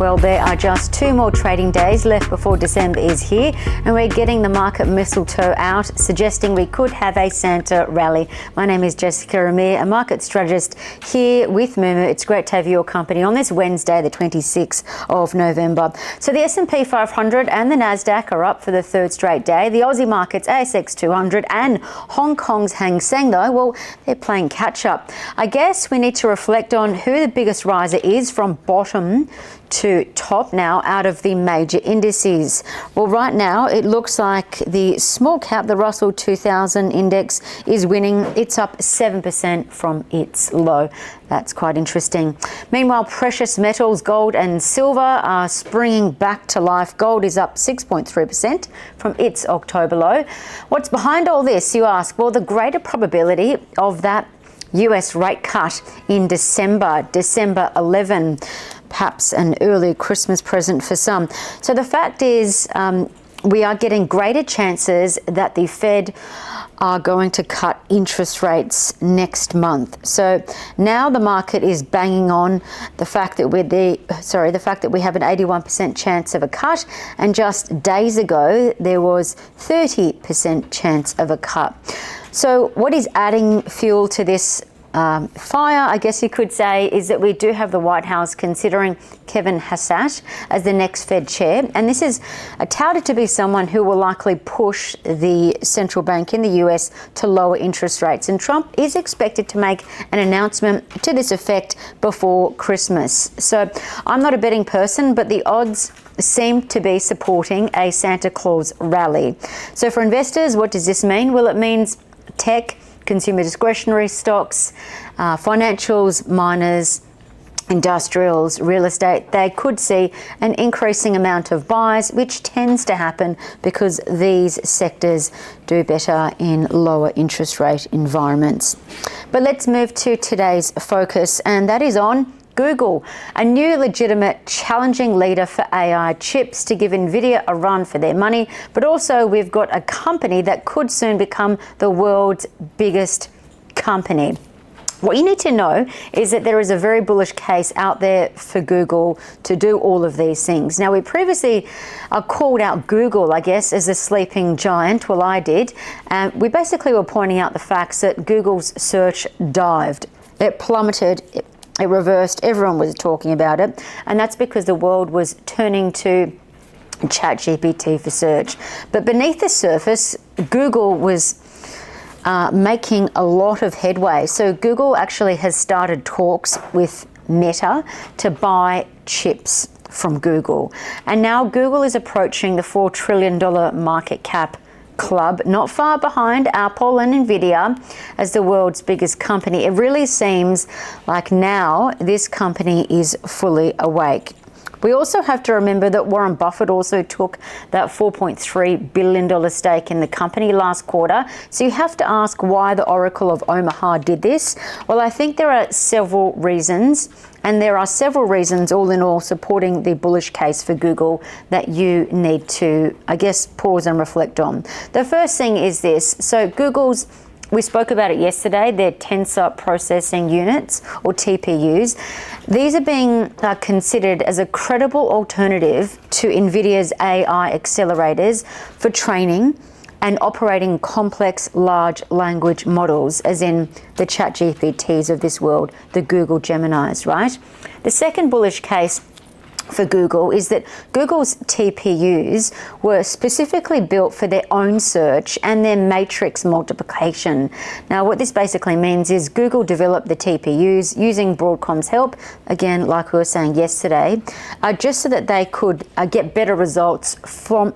Well, there are just 2 more trading days left before December is here, and we're getting the market mistletoe out, suggesting we could have a Santa rally. My name is Jessica Amir, a market strategist here with Moomoo. It's great to have your company on this Wednesday, the 26th of November. So the S&P 500 and the Nasdaq are up for the third straight day. The Aussie markets, ASX 200 and Hong Kong's Hang Seng, though, well, they're playing catch up. I guess we need to reflect on who the biggest riser is from bottom to top now out of the major indices. Well, right now it looks like the small cap, the Russell 2000 index, is winning. It's up 7% from its low. That's quite interesting. Meanwhile, precious metals, gold and silver are springing back to life. Gold is up 6.3% from its October low. What's behind all this, you ask? Well, the greater probability of that US rate cut in December 11, perhaps an early Christmas present for some. So the fact is, we are getting greater chances that the Fed are going to cut interest rates next month. So now the market is banging on the fact that we have an 81% chance of a cut, and just days ago there was 30% chance of a cut. So what is adding fuel to this fire, I guess you could say, is that we do have the White House considering Kevin Hassett as the next Fed chair, and this is touted to be someone who will likely push the central bank in the US to lower interest rates, and Trump is expected to make an announcement to this effect before Christmas. So I'm not a betting person, but the odds seem to be supporting a Santa Claus rally. So for investors, what does this mean? Well, it means tech, consumer discretionary stocks, financials, miners, industrials, real estate, they could see an increasing amount of buys, which tends to happen because these sectors do better in lower interest rate environments. But let's move to today's focus, and that is on Google, a new legitimate challenging leader for AI chips to give Nvidia a run for their money, but also we've got a company that could soon become the world's biggest company. What you need to know is that there is a very bullish case out there for Google to do all of these things. Now, we previously called out Google, I guess, as a sleeping giant. Well, I did. We basically were pointing out the facts that Google's search dived. It plummeted. It reversed. Everyone was talking about it. And that's because the world was turning to ChatGPT for search. But beneath the surface, Google was making a lot of headway. So Google actually has started talks with Meta to buy chips from Google. And now Google is approaching the $4 trillion market cap club, not far behind Apple and Nvidia as the world's biggest company. It really seems like now this company is fully awake. We also have to remember that Warren Buffett also took that $4.3 billion stake in the company last quarter. So you have to ask why the Oracle of Omaha did this. Well, I think there are several reasons, and there are several reasons all in all supporting the bullish case for Google that you need to, I guess, pause and reflect on. The first thing is this. So we spoke about it yesterday, their tensor processing units, or TPUs. These are being considered as a credible alternative to Nvidia's AI accelerators for training and operating complex large language models, as in the ChatGPTs of this world, the Google Geminis, right? The second bullish case for Google is that Google's TPUs were specifically built for their own search and their matrix multiplication. Now, what this basically means is Google developed the TPUs using Broadcom's help, again, like we were saying yesterday, just so that they could get better results from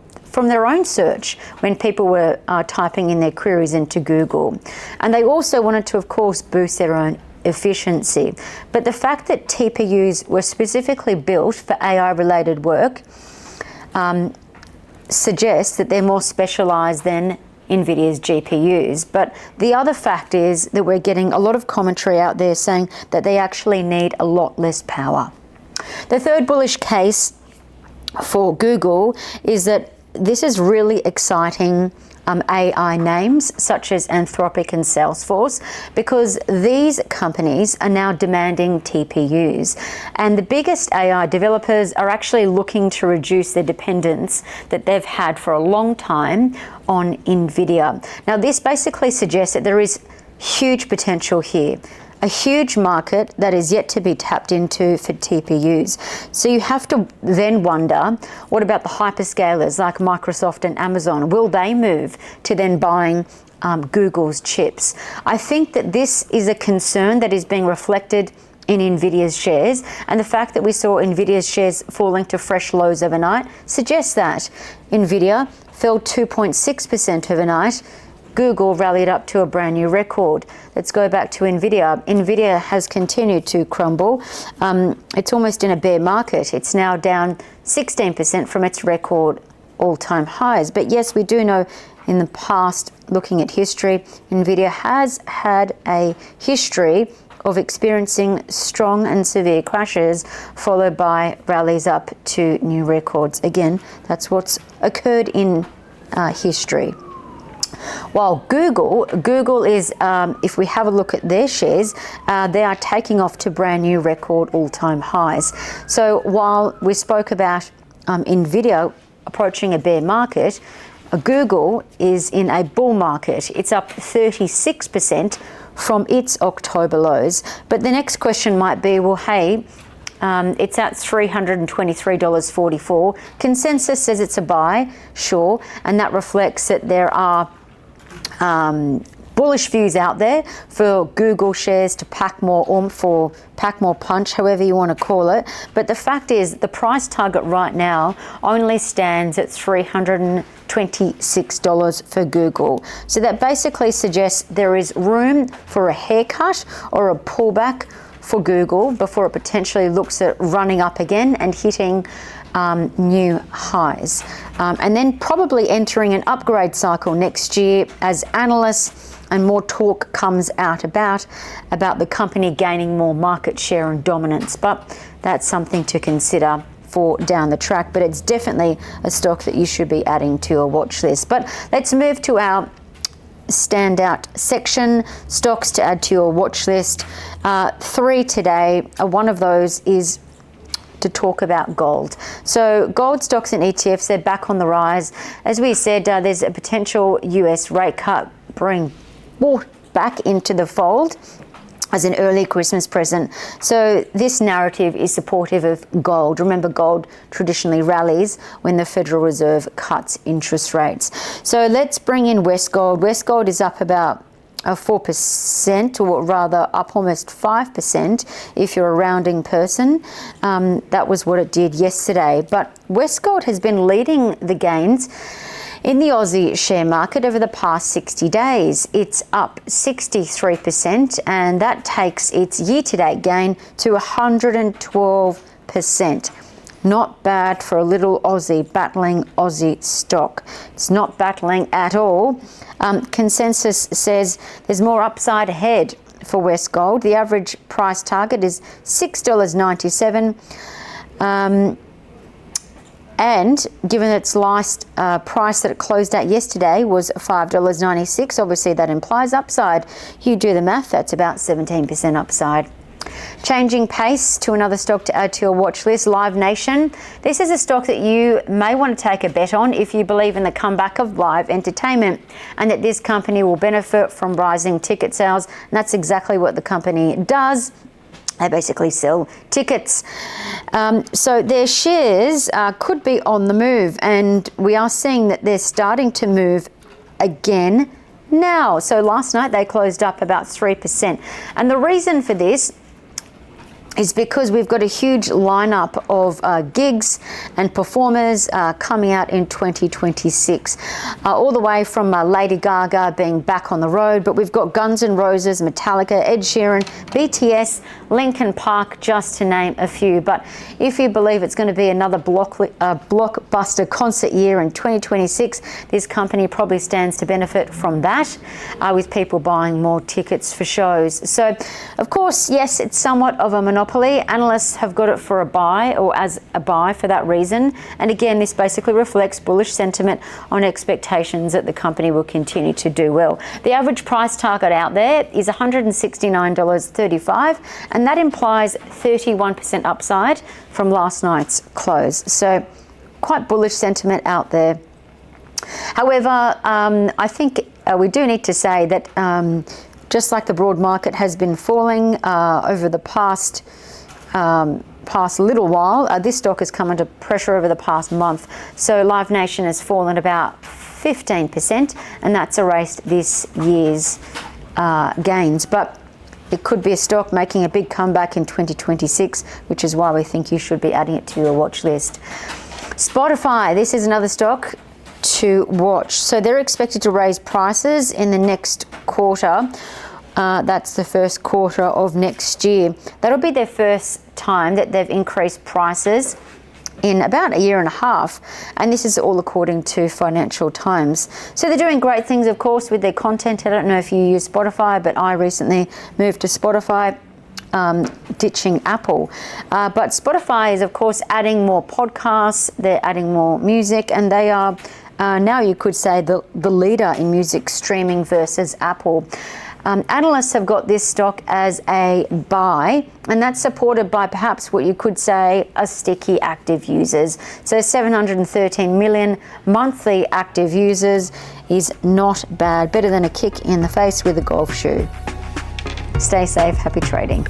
their own search when people were typing in their queries into Google. And they also wanted to, of course, boost their own efficiency. But the fact that TPUs were specifically built for AI-related work suggests that they're more specialized than Nvidia's GPUs. But the other fact is that we're getting a lot of commentary out there saying that they actually need a lot less power. The third bullish case for Google is that this is really exciting AI names such as Anthropic and Salesforce, because these companies are now demanding TPUs, and the biggest AI developers are actually looking to reduce their dependence that they've had for a long time on Nvidia. Now, this basically suggests that there is huge potential here, a huge market that is yet to be tapped into for TPUs. So you have to then wonder, what about the hyperscalers like Microsoft and Amazon? Will they move to then buying Google's chips? I think that this is a concern that is being reflected in Nvidia's shares, and the fact that we saw Nvidia's shares falling to fresh lows overnight suggests that. Nvidia fell 2.6% overnight. Google rallied up to a brand new record. Let's go back to Nvidia. Nvidia has continued to crumble. It's almost in a bear market. It's now down 16% from its record all-time highs. But yes, we do know in the past, looking at history, Nvidia has had a history of experiencing strong and severe crashes followed by rallies up to new records. Again, that's what's occurred in history. While Google is, if we have a look at their shares, they are taking off to brand new record all-time highs. So while we spoke about Nvidia approaching a bear market, Google is in a bull market. It's up 36% from its October lows. But the next question might be, well, hey, it's at $323.44. Consensus says it's a buy, sure, and that reflects that there are bullish views out there for Google shares to pack more oomph or pack more punch, however you want to call it. But the fact is, the price target right now only stands at $326 for Google. So that basically suggests there is room for a haircut or a pullback for Google before it potentially looks at running up again and hitting new highs. And then probably entering an upgrade cycle next year as analysts and more talk comes out about the company gaining more market share and dominance. But that's something to consider for down the track. But it's definitely a stock that you should be adding to your watch list. But let's move to our standout section, stocks to add to your watch list. 3 today. One of those is to talk about gold. So gold stocks and ETFs, they're back on the rise. As we said, there's a potential US rate cut bring more back into the fold as an early Christmas present. So this narrative is supportive of gold. Remember, gold traditionally rallies when the Federal Reserve cuts interest rates. So let's bring in Westgold. Westgold is up about 4%, or rather up almost 5% if you're a rounding person. That was what it did yesterday. But Westgold has been leading the gains in the Aussie share market over the past 60 days. It's up 63%, and that takes its year-to-date gain to 112%. Not bad for a little Aussie battling Aussie stock. It's not battling at all. Consensus says there's more upside ahead for Westgold. The average price target is $6.97. And given its last price that it closed at yesterday was $5.96, obviously that implies upside. You do the math, that's about 17% upside. Changing pace to another stock to add to your watch list, Live Nation. This is a stock that you may want to take a bet on if you believe in the comeback of live entertainment and that this company will benefit from rising ticket sales. And that's exactly what the company does. They basically sell tickets. So their shares could be on the move, and we are seeing that they're starting to move again now. So last night they closed up about 3%. And the reason for this is because we've got a huge lineup of gigs and performers coming out in 2026, all the way from Lady Gaga being back on the road, but we've got Guns N' Roses, Metallica, Ed Sheeran, BTS, Linkin Park, just to name a few. But if you believe it's going to be another blockbuster concert year in 2026, this company probably stands to benefit from that, with people buying more tickets for shows. So, of course, yes, it's somewhat of a monopoly monopoly. Analysts have got it for a buy, or as a buy for that reason. And again, this basically reflects bullish sentiment on expectations that the company will continue to do well. The average price target out there is $169.35, and that implies 31% upside from last night's close. So quite bullish sentiment out there. However, I think we do need to say that just like the broad market has been falling over the past little while, this stock has come under pressure over the past month. So Live Nation has fallen about 15%, and that's erased this year's gains. But it could be a stock making a big comeback in 2026, which is why we think you should be adding it to your watch list. Spotify, this is another stock to watch. So they're expected to raise prices in the next quarter. That's the first quarter of next year. That'll be their first time that they've increased prices in about a year and a half, and this is all according to Financial Times. So they're doing great things, of course, with their content. I don't know if you use Spotify, but I recently moved to Spotify, ditching Apple. But Spotify is, of course, adding more podcasts, they're adding more music, and they are now, you could say, the leader in music streaming versus Apple. Analysts have got this stock as a buy, and that's supported by perhaps what you could say are sticky active users. So 713 million monthly active users is not bad. Better than a kick in the face with a golf shoe. Stay safe, happy trading.